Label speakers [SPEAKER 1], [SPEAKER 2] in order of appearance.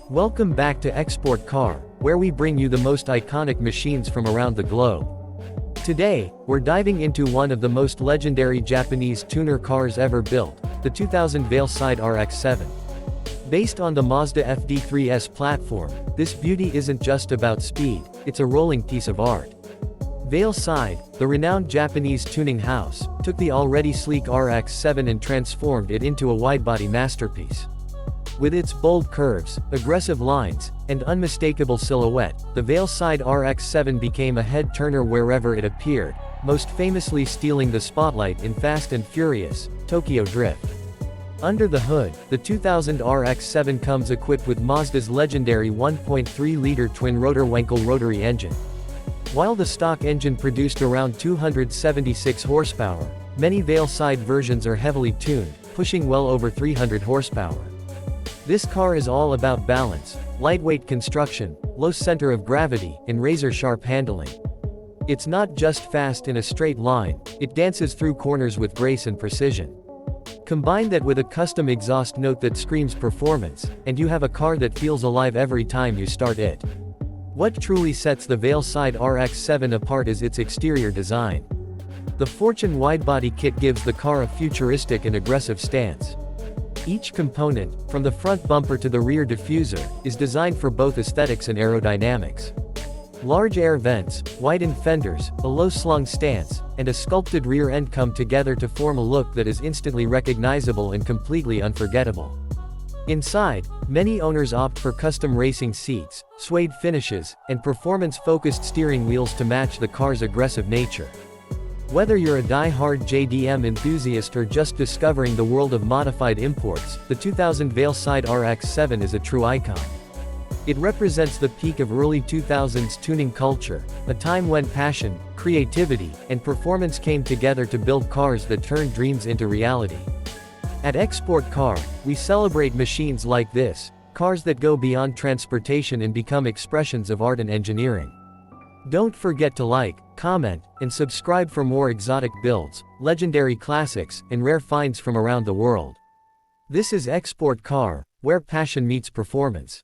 [SPEAKER 1] Welcome back to Export Car, where we bring you the most iconic machines from around the globe. Today, we're diving into one of the most legendary Japanese tuner cars ever built, the 2000 VeilSide RX-7. Based on the Mazda FD3S platform, this beauty isn't just about speed, it's a rolling piece of art. VeilSide, the renowned Japanese tuning house, took the already sleek RX-7 and transformed it into a widebody masterpiece. With its bold curves, aggressive lines, and unmistakable silhouette, the VeilSide RX-7 became a head-turner wherever it appeared, most famously stealing the spotlight in Fast and Furious, Tokyo Drift. Under the hood, the 2000 RX-7 comes equipped with Mazda's legendary 1.3-liter twin-rotor Wankel rotary engine. While the stock engine produced around 276 horsepower, many VeilSide versions are heavily tuned, pushing well over 300 horsepower. This car is all about balance, lightweight construction, low center of gravity, and razor-sharp handling. It's not just fast in a straight line, it dances through corners with grace and precision. Combine that with a custom exhaust note that screams performance, and you have a car that feels alive every time you start it. What truly sets the VeilSide RX-7 apart is its exterior design. The Fortune widebody kit gives the car a futuristic and aggressive stance. Each component, from the front bumper to the rear diffuser, is designed for both aesthetics and aerodynamics. Large air vents, widened fenders, a low-slung stance, and a sculpted rear end come together to form a look that is instantly recognizable and completely unforgettable. Inside, many owners opt for custom racing seats, suede finishes, and performance-focused steering wheels to match the car's aggressive nature. Whether you're a die-hard JDM enthusiast or just discovering the world of modified imports, the 2000 VeilSide RX-7 is a true icon. It represents the peak of early 2000s tuning culture, a time when passion, creativity, and performance came together to build cars that turned dreams into reality. At Export Car, we celebrate machines like this, cars that go beyond transportation and become expressions of art and engineering. Don't forget to like, comment, and subscribe for more exotic builds, legendary classics, and rare finds from around the world. This is Export Car, where passion meets performance.